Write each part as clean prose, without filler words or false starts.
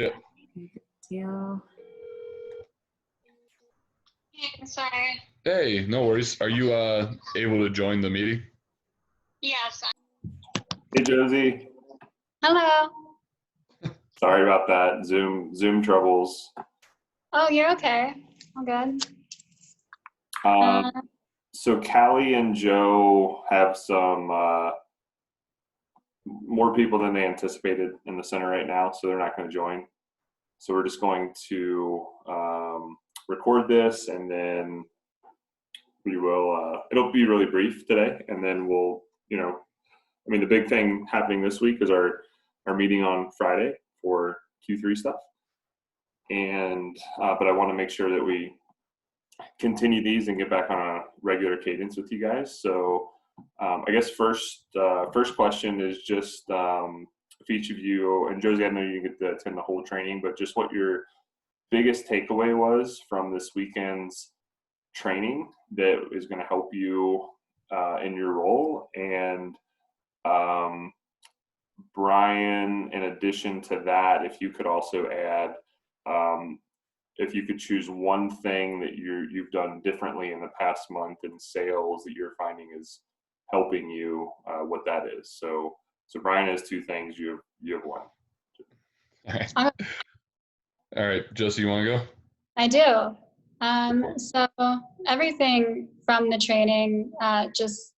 Yeah. Good deal. Hey, sorry. Hey, no worries. Are you able to join the meeting? Yes. Hey Josie, Hello. sorry about that. Zoom troubles. Oh, you're okay. I'm good. Um, so Callie and Joe have some more people than they anticipated in the center right now, so they're not going to join. So we're just going to record this, and then we will. It'll be really brief today, and then we'll. The big thing happening this week is our meeting on Friday for Q3 stuff, and but I want to make sure that we continue these and get back on a regular cadence with you guys. So I guess first question is just if each of you, and Josie, I know you get to attend the whole training, but just what your biggest takeaway was from this weekend's training that is going to help you in your role. And Brian, in addition to that, if you could also add, if you could choose one thing that you've done differently in the past month in sales that you're finding is helping you, what that is. So Brian has two things. You have one. All right. All right, Josie, you want to go? I do. So everything from the training, just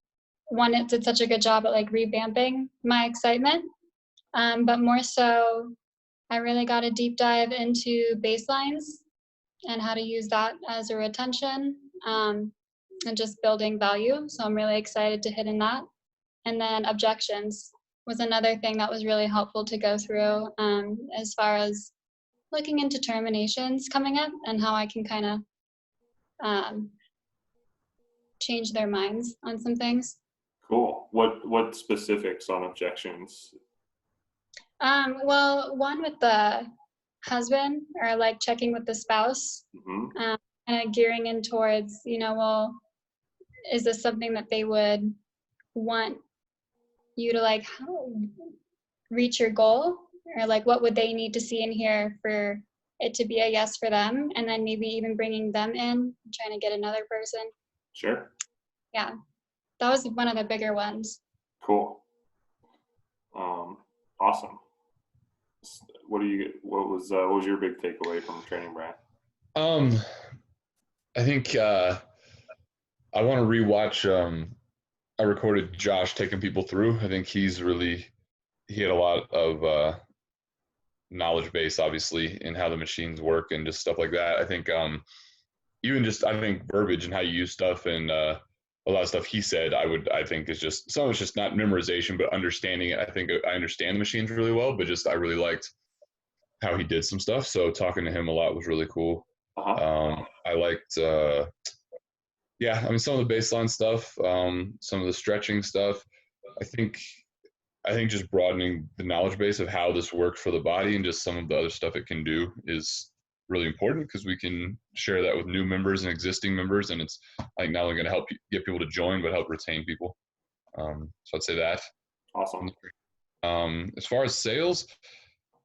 one, it did such a good job at like revamping my excitement. But more so, I really got a deep dive into baselines and how to use that as a retention and just building value. So I'm really excited to hit in that. And then objections was another thing that was really helpful to go through as far as looking into terminations coming up and how I can kind of change their minds on some things. Cool. What specifics on objections? Well, one with the husband or like checking with the spouse, kind of gearing in towards, well, is this something that they would want you to like reach your goal, or like what would they need to see in here for it to be a yes for them, and then maybe even bringing them in, trying to get another person. Sure. Yeah, that was one of the bigger ones. Cool. Awesome. What was your big takeaway from training, Brian? I think I want to rewatch. I recorded Josh taking people through. I think he had a lot of knowledge base, obviously, in how the machines work and just stuff like that. I think even just verbiage and how you use stuff and a lot of stuff he said, I think is just some of it's just not memorization, but understanding it. I think I understand the machines really well, but just I really liked how he did some stuff. So talking to him a lot was really cool. I liked, some of the baseline stuff, some of the stretching stuff. I think just broadening the knowledge base of how this works for the body and just some of the other stuff it can do is really important because we can share that with new members and existing members, and it's like not only going to help get people to join but help retain people. So I'd say that. Awesome. As far as sales,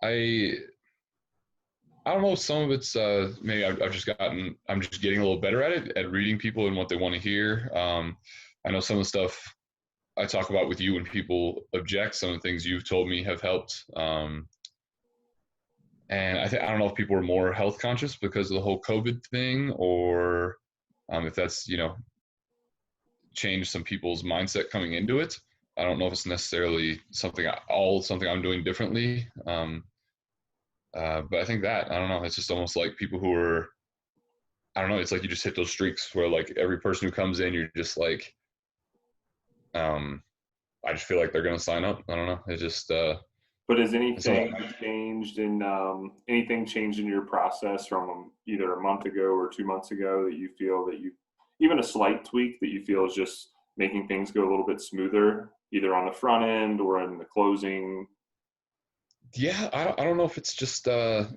I don't know, some of it's maybe I'm just getting a little better at it, at reading people and what they want to hear. I know some of the stuff I talk about with you when people object, some of the things you've told me have helped. And I don't know if people are more health conscious because of the whole COVID thing, or if that's, changed some people's mindset coming into it. I don't know if it's necessarily something I'm doing differently. But I think I don't know, it's just almost like people who are, I don't know, it's like you just hit those streaks where like every person who comes in, you're just like, I just feel like they're going to sign up. I don't know. It's just, but has anything changed in your process from either a month ago or 2 months ago that you feel that even a slight tweak that you feel is just making things go a little bit smoother, either on the front end or in the closing? Yeah, I don't know if it's just I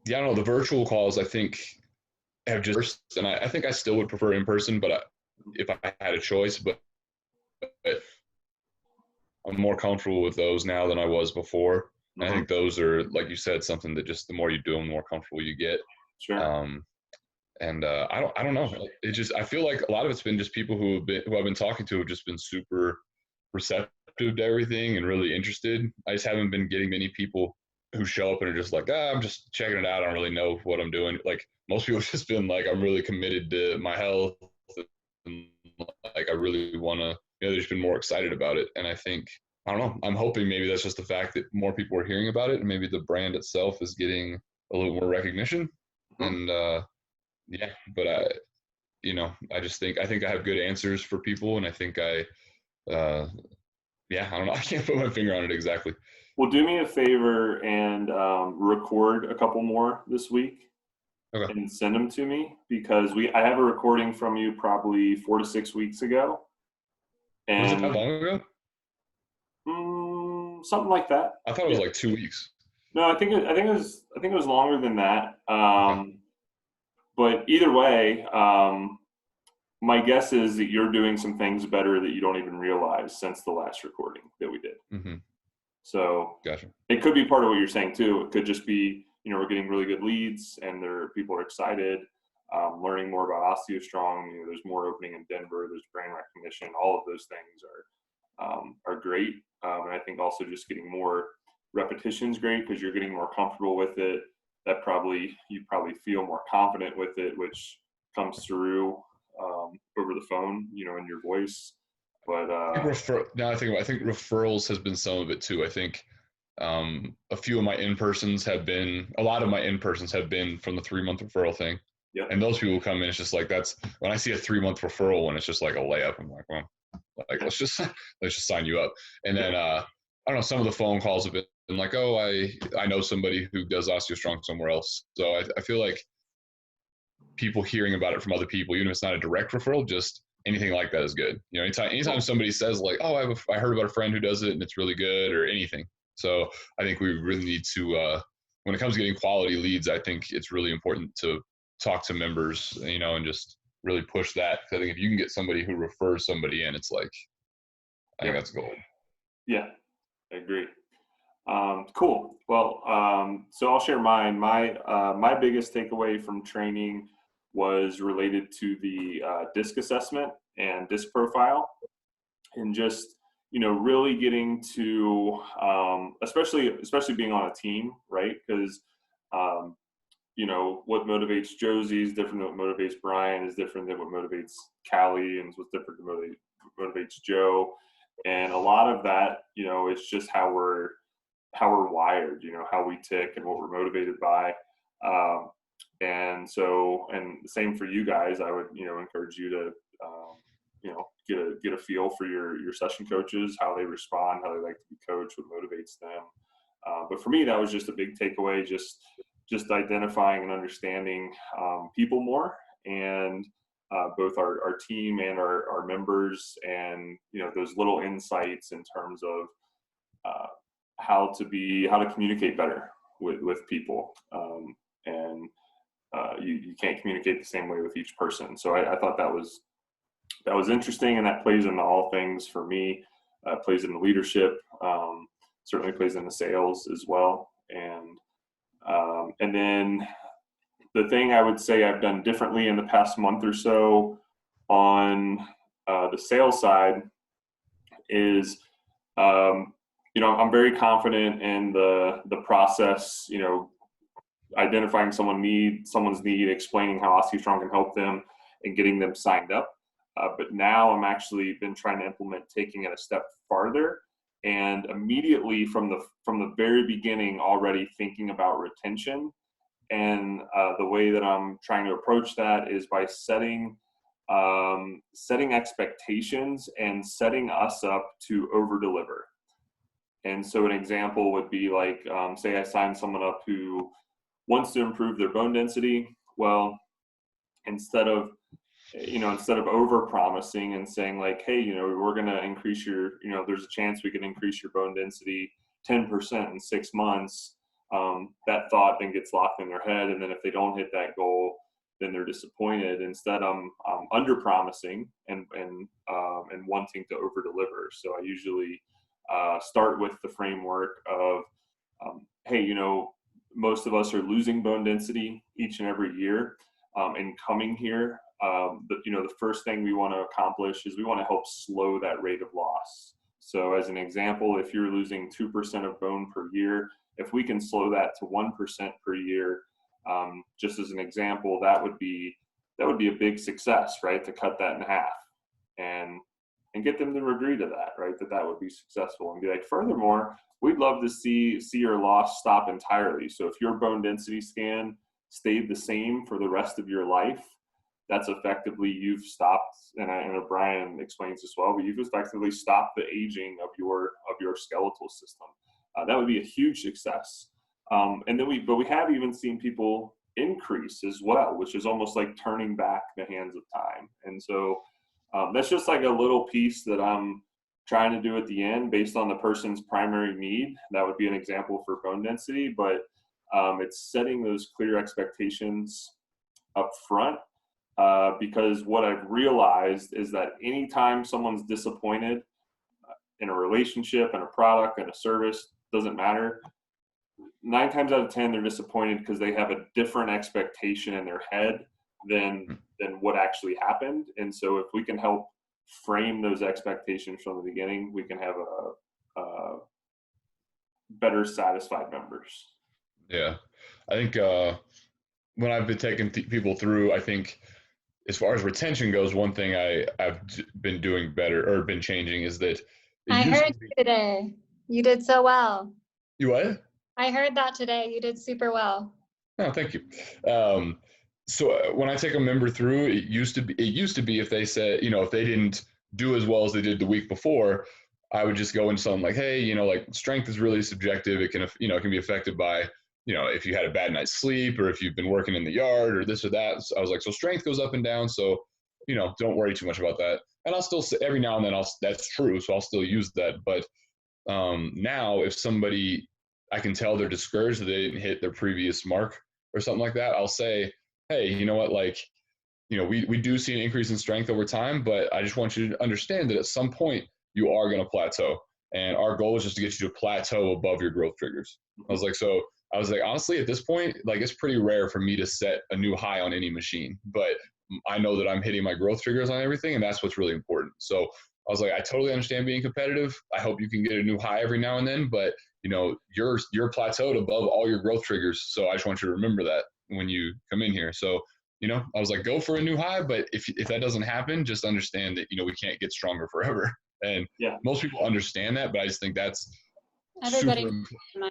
don't know, the virtual calls I think have just, and I think I still would prefer in person, but if I had a choice, but I'm more comfortable with those now than I was before. And I Mhm. think those are, like you said, something that just the more you do them, the more comfortable you get. Sure. I don't know. It just, I feel like a lot of it's been just people who I've been talking to have just been super receptive to everything and really interested. I just haven't been getting many people who show up and are just like, I'm just checking it out. I don't really know what I'm doing. Like most people have just been like, I'm really committed to my health and like I really want to. They've just been more excited about it. And I think I don't know. I'm hoping maybe that's just the fact that more people are hearing about it, and maybe the brand itself is getting a little more recognition. Mhm. And yeah, but I just think I have good answers for people, and I think yeah, I don't know. I can't put my finger on it exactly. Well, do me a favor and record a couple more this week Okay. and send them to me, because I have a recording from you probably 4 to 6 weeks ago, Was it that and long ago? something like that. I thought it was Yeah. like 2 weeks. No, I think it was longer than that. Okay. But either way, my guess is that you're doing some things better that you don't even realize since the last recording that we did. Mm-hmm. So Gotcha. it could be part of what you're saying too. It could just be, we're getting really good leads and people are excited, learning more about OsteoStrong. There's more opening in Denver. There's brand recognition. All of those things are great. And I think also just getting more repetition is great because you're getting more comfortable with it. You probably feel more confident with it, which comes through over the phone, in your voice. But I think referrals has been some of it too. I think a lot of my in-persons have been from the 3-month referral thing. yeah, And those people come in, it's just like, that's when I see a 3-month referral and it's just like a layup. I'm like, well, like let's just sign you up. And then I don't know, some of the phone calls have been like, oh, I know somebody who does OsteoStrong somewhere else. So I feel like people hearing about it from other people, even if it's not a direct referral, just anything like that is good. Anytime somebody says like, oh, I heard about a friend who does it and it's really good, or anything. So I think we really need to, when it comes to getting quality leads, I think it's really important to talk to members, and just really push that. Because I think if you can get somebody who refers somebody in, it's like, I think that's gold. yeah, I agree. Cool. Well, so I'll share mine. My biggest takeaway from training was related to the DISC assessment and DISC profile, and just really getting to especially being on a team, right? Because what motivates Josie is different than what motivates Brian, is different than what motivates Callie, and what's different than motivates Joe. And a lot of that, it's just how we're wired, how we tick and what we're motivated by. And the same for you guys. I would, encourage you to, get a feel for your session coaches, how they respond, how they like to be coached, what motivates them. But for me, that was just a big takeaway, just identifying and understanding people more, and both our team and our members, and those little insights in terms of how to communicate better with people, and you can't communicate the same way with each person. So I thought that was interesting, and that plays into all things for me. Plays into leadership, certainly plays into sales as well, and then the thing I would say I've done differently in the past month or so on the sales side is, I'm very confident in the process, identifying someone's need, explaining how OsteoStrong can help them, and getting them signed up. But now I'm actually been trying to implement taking it a step farther, and immediately from the very beginning already thinking about retention. And the way that I'm trying to approach that is by setting expectations and setting us up to over deliver. And so an example would be like, say I sign someone up who wants to improve their bone density. Well, instead of over promising and saying like, hey, we're going to increase your, there's a chance we can increase your bone density 10% in 6 months. That thought then gets locked in their head. And then if they don't hit that goal, then they're disappointed. Instead, I'm under promising and wanting to over deliver. So I usually start with the framework of, hey, most of us are losing bone density each and every year. And coming here, the first thing we want to accomplish is we want to help slow that rate of loss. So as an example, if you're losing 2% of bone per year, if we can slow that to 1% per year, just as an example, that would be a big success, right? To cut that in half and get them to agree to that, right? That would be successful, and be like, furthermore, we'd love to see your loss stop entirely. So if your bone density scan stayed the same for the rest of your life, that's effectively you've stopped, and I know Brian explains this well, but you've effectively stopped the aging of your skeletal system. That would be a huge success. And then we have even seen people increase as well, which is almost like turning back the hands of time. And so that's just like a little piece that I'm trying to do at the end based on the person's primary need. That would be an example for bone density, but it's setting those clear expectations up front, because what I've realized is that anytime someone's disappointed in a relationship, in a product, in a service, doesn't matter, 9 times out of 10 they're disappointed because they have a different expectation in their head than what actually happened. And so if we can help frame those expectations from the beginning, we can have a better satisfied members. Yeah, I think when I've been taking people through, I think as far as retention goes, one thing I've been doing better or been changing is that I heard you today. You did so well. You what? I heard that today. You did super well. Oh, thank you. So when I take a member through, it used to be if they said, if they didn't do as well as they did the week before, I would just go into something like, hey, like strength is really subjective. It can, it can be affected by, if you had a bad night's sleep or if you've been working in the yard or this or that. So I was like, so strength goes up and down. So, don't worry too much about that. And I'll still say every now and then that's true. So I'll still use that. But now if somebody, I can tell they're discouraged that they didn't hit their previous mark or something like that, I'll say, hey, you know what, we do see an increase in strength over time, but I just want you to understand that at some point you are going to plateau. And our goal is just to get you to plateau above your growth triggers. I was like, honestly, at this point, it's pretty rare for me to set a new high on any machine, but I know that I'm hitting my growth triggers on everything, and that's what's really important. So I was like, I totally understand being competitive. I hope you can get a new high every now and then, but you're plateaued above all your growth triggers. So I just want you to remember that when you come in here. So, I was like, go for a new high, but if that doesn't happen, just understand that, we can't get stronger forever. And most people understand that, but I just think that's Everybody.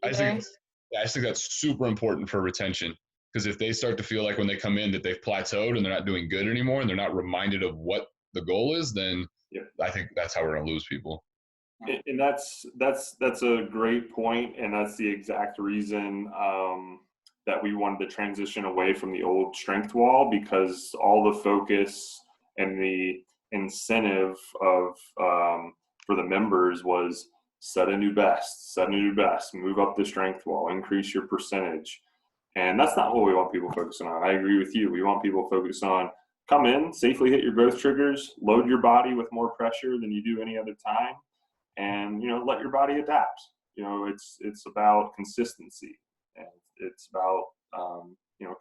I just think that's super important for retention, because if they start to feel like when they come in that they've plateaued and they're not doing good anymore and they're not reminded of what the goal is, then I think that's how we're going to lose people. And that's a great point, and that's the exact reason that we wanted to transition away from the old strength wall, because all the focus and the incentive of for the members was set a new best, move up the strength wall, increase your percentage. And that's not what we want people focusing on. I agree with you. We want people focused on come in, safely hit your growth triggers, load your body with more pressure than you do any other time, and let your body adapt. It's about consistency, and it's about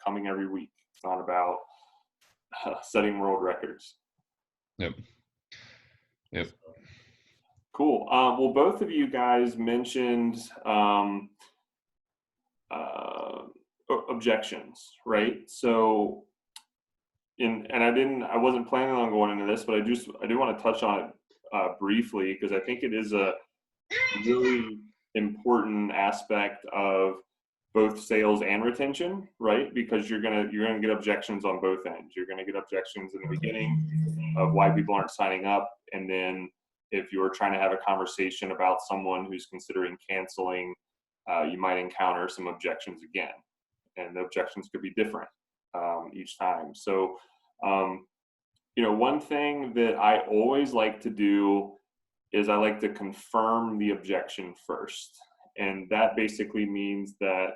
coming every week. It's not about setting world records. Yep. Cool. Well, both of you guys mentioned objections, right? So, I wasn't planning on going into this, but I do want to touch on it briefly, because I think it is a really important aspect of both sales and retention, right? Because you're gonna get objections on both ends. You're gonna get objections in the beginning of why people aren't signing up, and then if you're trying to have a conversation about someone who's considering canceling, you might encounter some objections again, and the objections could be different each time. So, one thing that I always like to do is I like to confirm the objection first. And that basically means that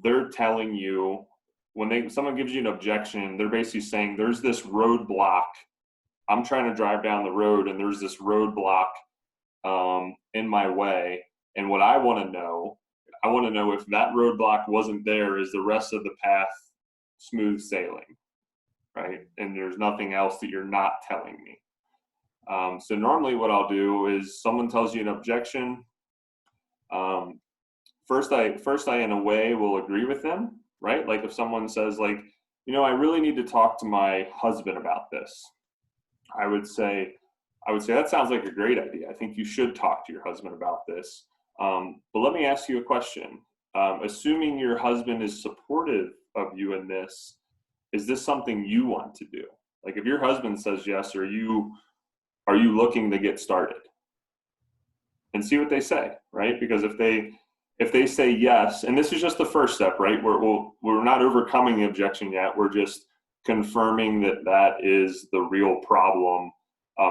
they're telling you, when someone gives you an objection, they're basically saying there's this roadblock. I'm trying to drive down the road and there's this roadblock in my way. And what I want to know if that roadblock wasn't there, is the rest of the path smooth sailing, right? And there's nothing else that you're not telling me. So normally what I'll do is, someone tells you an objection. First I in a way will agree with them, right? Like if someone says like, I really need to talk to my husband about this. I would say that sounds like a great idea. I think you should talk to your husband about this. But let me ask you a question. Assuming your husband is supportive of you in this, is this something you want to do? Like if your husband says yes, are you looking to get started? And see what they say, right? Because if they say yes, and this is just the first step, right? We're not overcoming the objection yet. We're just confirming that is the real problem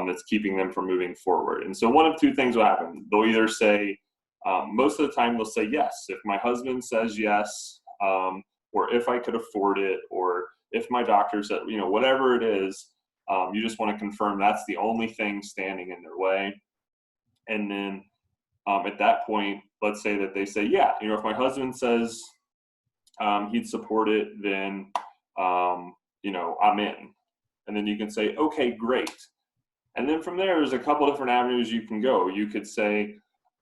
that's keeping them from moving forward. And so one of two things will happen. They'll either say, most of the time they'll say yes. If my husband says yes, or if I could afford it, or if my doctor said, whatever it is, you just want to confirm that's the only thing standing in their way. And then at that point, let's say that they say, yeah, if my husband says he'd support it, then, I'm in. And then you can say, okay, great. And then from there, there's a couple different avenues you can go. You could say,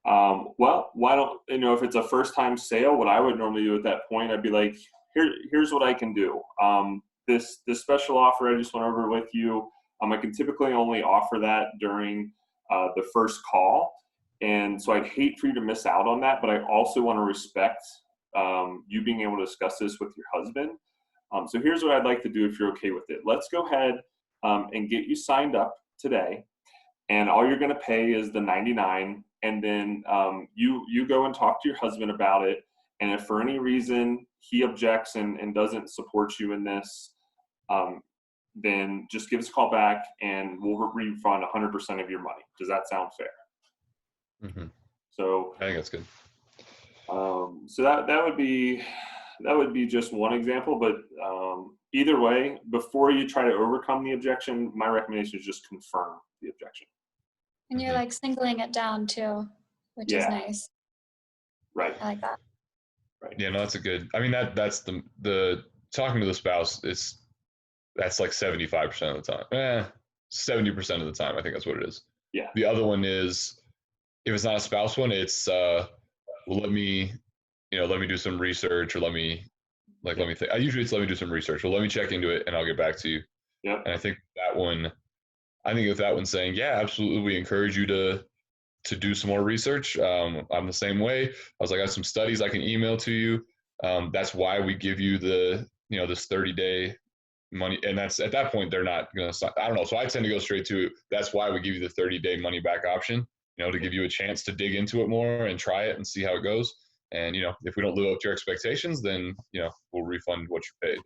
well, why don't, if it's a first time sale, what I would normally do at that point, I'd be like, here's what I can do. This special offer I just went over with you, I can typically only offer that during the first call. And so I'd hate for you to miss out on that, but I also want to respect you being able to discuss this with your husband. So here's what I'd like to do if you're okay with it. Let's go ahead and get you signed up today. And all you're going to pay is the $99. And then you go and talk to your husband about it. And if for any reason he objects and doesn't support you in this, then just give us a call back and we'll refund 100% of your money. Does that sound fair? Mm-hmm. So I think that's good. So that would be just one example, but either way, before you try to overcome the objection, my recommendation is just confirm the objection. And you're like singling it down too, which is nice. Right. I like that. Right. Yeah, no, that's a good. I mean, that's the talking to the spouse. That's like 75% of the time. 70% of the time, I think that's what it is. Yeah. The other one is, if it's not a spouse one, it's well, let me do some research, or let me think. Usually it's let me do some research, or let me check into it and I'll get back to you. Yep. And I think with that one saying, yeah, absolutely, we encourage you to do some more research. I'm the same way. I was like, I have some studies I can email to you. That's why we give you the this 30-day money, and that's at that point they're not gonna. I don't know. So I tend to go straight to, that's why we give you the 30-day money back option. To give you a chance to dig into it more and try it and see how it goes. And, if we don't live up to your expectations, then, we'll refund what you paid.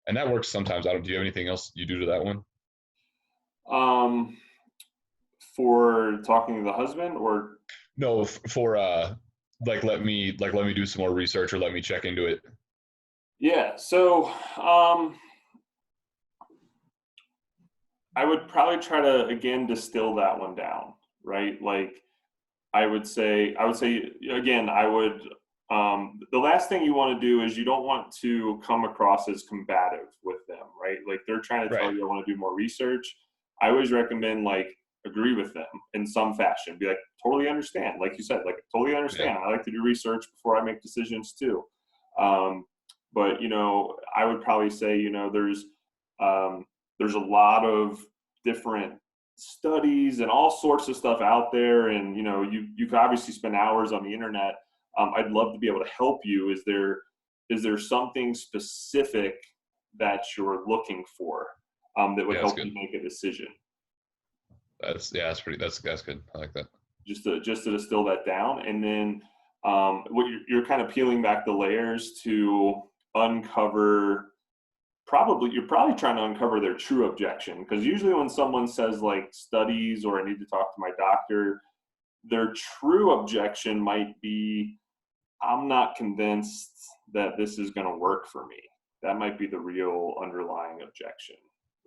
And that works sometimes. Do you have anything else you do to that one? For talking to the husband, or? No, for, let me do some more research, or let me check into it. Yeah. So, I would probably try to, again, distill that one down, right? Like I would say again, the last thing you want to do is, you don't want to come across as combative with them, right? Like they're trying to tell you, I want to do more research. I always recommend agree with them in some fashion. Be like, totally understand. Like you said, totally understand. Yeah. I like to do research before I make decisions too. But I would probably say, there's a lot of different studies and all sorts of stuff out there. And, you could obviously spend hours on the internet. I'd love to be able to help you. Is there something specific that you're looking for that would help you make a decision? That's good. I like that. Just to distill that down. And then what you're kind of peeling back the layers to uncover, you're probably trying to uncover their true objection. Because usually when someone says studies, or I need to talk to my doctor, their true objection might be, I'm not convinced that this is going to work for me. That might be the real underlying objection,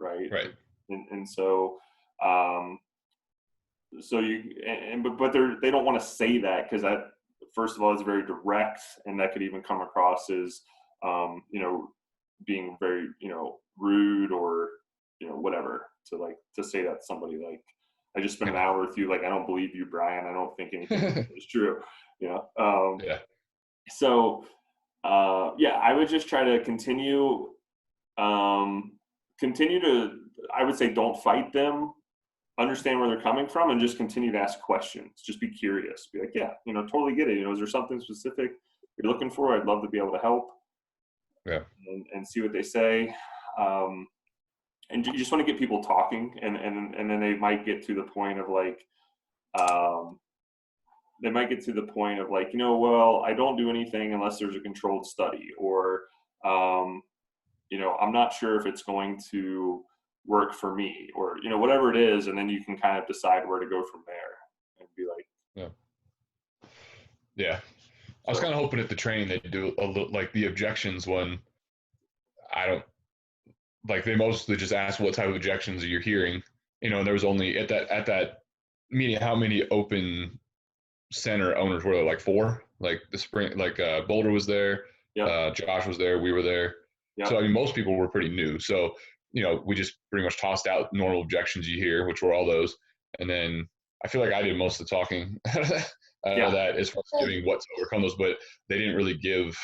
right? Right. And so so but they don't want to say that, because that, first of all, is very direct, and that could even come across as being very rude, or whatever, to say that to somebody, like, I just spent an hour with you, like, I don't believe you, Brian, I don't think anything is true. Yeah. So I would just try to continue to, I would say, don't fight them, understand where they're coming from, and just continue to ask questions. Just be curious. Be like, yeah, totally get it. Is there something specific you're looking for? I'd love to be able to help. Yeah. And see what they say. And you just want to get people talking, and then they might get to the point of like, well, I don't do anything unless there's a controlled study, or, I'm not sure if it's going to work for me, or, whatever it is. And then you can kind of decide where to go from there, and be like, yeah. I was kind of hoping at the training they do a little, like the objections one. I don't, like, they mostly just ask what type of objections are you hearing, and there was only at that meeting, how many open center owners were there? Like 4. Like the spring, like Boulder was there, Josh was there, we were there. So I mean, most people were pretty new. So we just pretty much tossed out normal objections you hear, which were all those, and then I feel like I did most of the talking. That as far as doing what to overcome those, but they didn't really give.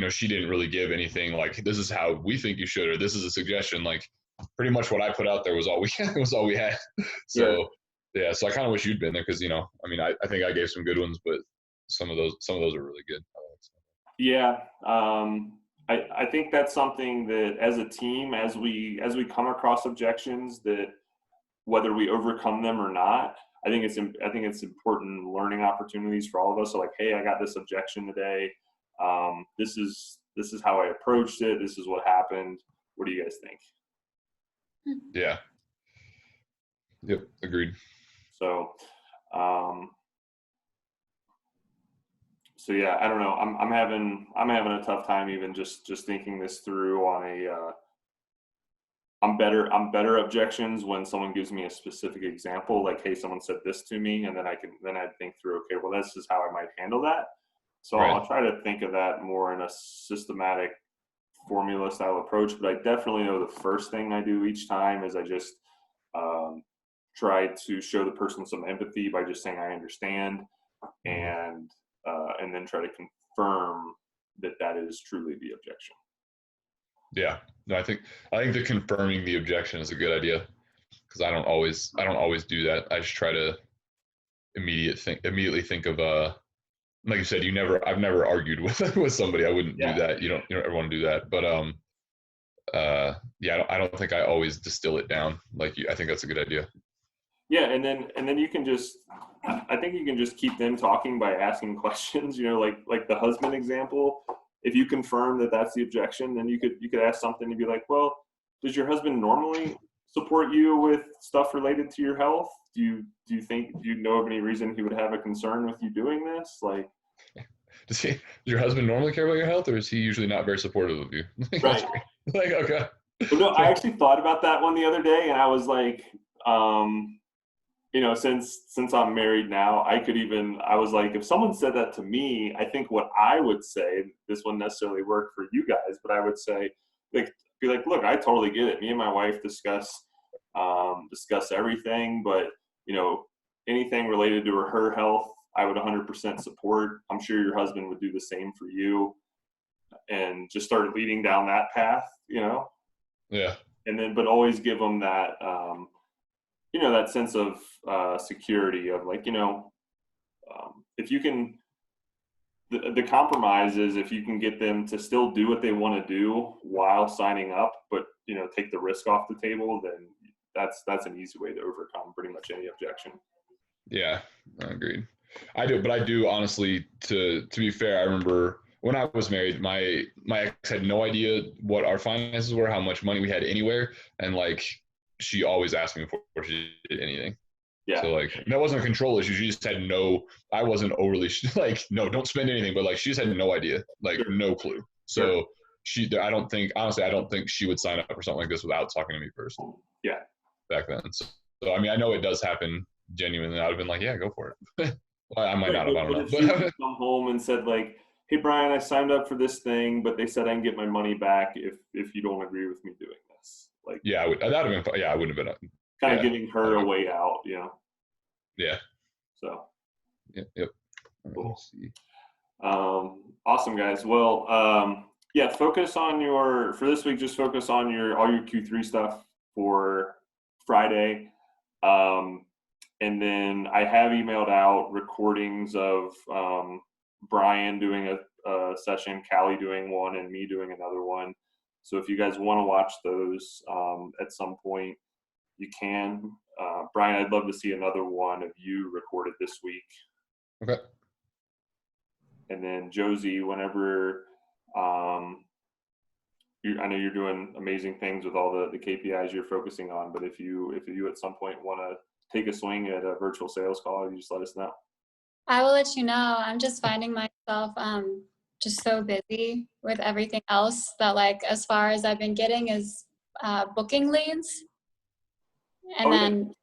She didn't really give anything like, this is how we think you should, or this is a suggestion. Like, pretty much what I put out there was all we had. So so I kind of wish you'd been there, because I mean, I think I gave some good ones, but some of those are really good. I think that's something that, as a team, as we come across objections, that whether we overcome them or not, I think it's important learning opportunities for all of us. So like, hey, I got this objection today. This is how I approached it. This is what happened. What do you guys think? Yeah. Yep. Agreed. So yeah, I don't know. I'm having a tough time even just thinking this through on a, I'm better objections when someone gives me a specific example, like, hey, someone said this to me, and then I think through, okay, well, this is how I might handle that. So right. I'll try to think of that more in a systematic formula style approach, but I definitely know the first thing I do each time is I just try to show the person some empathy by just saying I understand, and then try to confirm that is truly the objection. Yeah, no, I think the confirming the objection is a good idea, because I don't always do that. I just try to immediately think of like you said, I've never argued with somebody. I wouldn't do that. You don't ever want to do that. But I don't think I always distill it down like you. I think that's a good idea. Yeah, and then you can just, I think you can just keep them talking by asking questions. Like the husband example. If you confirm that that's the objection, then you could ask something and be like, well, does your husband normally support you with stuff related to your health? Do you know of any reason he would have a concern with you doing this? Like, does your husband normally care about your health, or is he usually not very supportive of you? Right. Like, okay. Well, no, I actually thought about that one the other day, and I was like, since I'm married now, I was like, if someone said that to me, I think what I would say, this wouldn't necessarily work for you guys, but I would say, be like, look, I totally get it. Me and my wife discuss everything, but anything related to her health, I would 100% support. I'm sure your husband would do the same for you, and just start leading down that path, Yeah. And then, but always give them that, that sense of security of like, if you can, the compromise is if you can get them to still do what they want to do while signing up, but take the risk off the table, then that's an easy way to overcome pretty much any objection. Yeah, agreed. I do honestly, to be fair, I remember when I was married, my ex had no idea what our finances were, how much money we had anywhere, and like she always asked me before she did anything. Yeah. So like that wasn't a control issue. She just had I wasn't overly like, no, don't spend anything, but like she just had no idea, like no clue. So I don't think she would sign up for something like this without talking to me first. Yeah. Back then. So I mean, I know it does happen, genuinely, I'd have been like, yeah, go for it. Well, I might not have. I But don't if she know. had come home and said like, "Hey Brian, I signed up for this thing, but they said I can get my money back if you don't agree with me doing this," like Yeah, that'd have been fun. Yeah, I wouldn't have been. kind of yeah. giving her a way out, you know. Yeah. So Yep. Cool. Let's see. awesome, guys. Well, yeah, focus on for this week. Just focus on all your Q3 stuff for Friday. And then I have emailed out recordings of Brian doing a session, Callie doing one, and me doing another one. So if you guys want to watch those at some point, you can. Brian, I'd love to see another one of you recorded this week. Okay. And then Josie, whenever I know you're doing amazing things with all the KPIs you're focusing on, but if you at some point want to take a swing at a virtual sales call, you just let us know. I will let you know. I'm just finding myself just so busy with everything else that, like, as far as I've been getting is booking leads. And then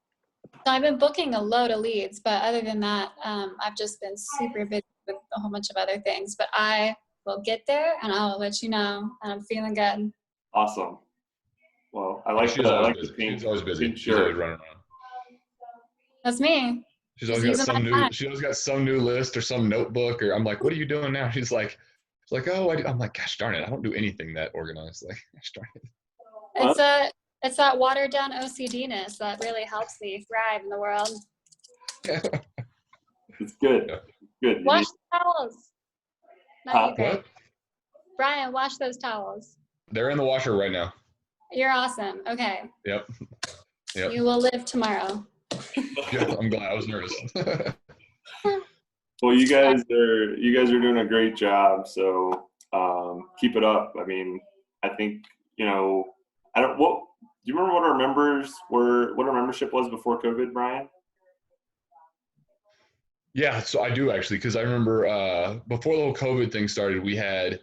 so I've been booking a load of leads, but other than that, I've just been super busy with a whole bunch of other things. But I will get there, and I'll let you know. And I'm feeling good. Awesome. Well, I like She's the, I always like busy. the pink, She's always busy. pink She's always shirt. running around. That's me. She's always Just got using my time. She always got some new list or some notebook. Or I'm like, what are you doing now? She's like, oh, I'm like, gosh darn it, I don't do anything that organized. Like, gosh darn it. It's that watered down OCD-ness that really helps me thrive in the world. It's good. Yeah. Good. Wash the towels. That'd be great. What? Brian, wash those towels. They're in the washer right now. You're awesome. Okay. Yep. You will live tomorrow. Yeah, I'm glad. I was nervous. Well, you guys are doing a great job. So keep it up. I mean, I think do you remember what our membership was before COVID, Brian? Yeah, so I do actually, because I remember before the whole COVID thing started, it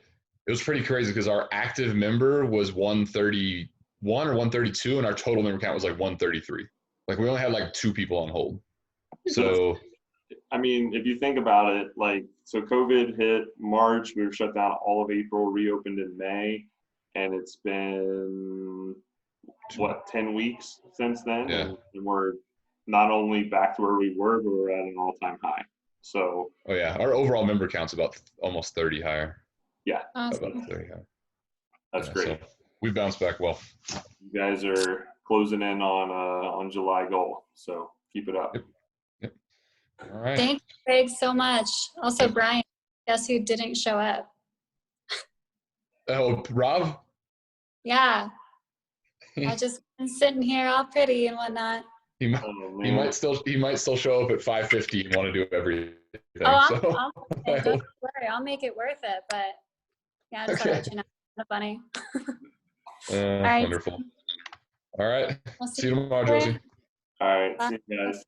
was pretty crazy because our active member was 131 or 132, and our total member count was like 133. Like we only had like 2 people on hold. So, I mean, if you think about it, like, so COVID hit March, we were shut down all of April, reopened in May, and it's been, 10 weeks since then? Yeah. And we're not only back to where we were, but we're at an all-time high. So. Oh yeah, our overall member count's about almost 30 higher. Yeah. Awesome. About 30 higher. That's great. So we bounced back well. You guys are closing in on July goal, so keep it up. Yep. All right. Thank you, Greg, so much. Also, Brian, guess who didn't show up? Oh, Rob? Yeah. I just been sitting here all pretty and whatnot. He might still show up at 5:50 and want to do everything. Don't worry, I'll make it worth it. But yeah, it's all right, you're not funny. Wonderful. All right. We'll See you tomorrow, Josie. All right. See you guys.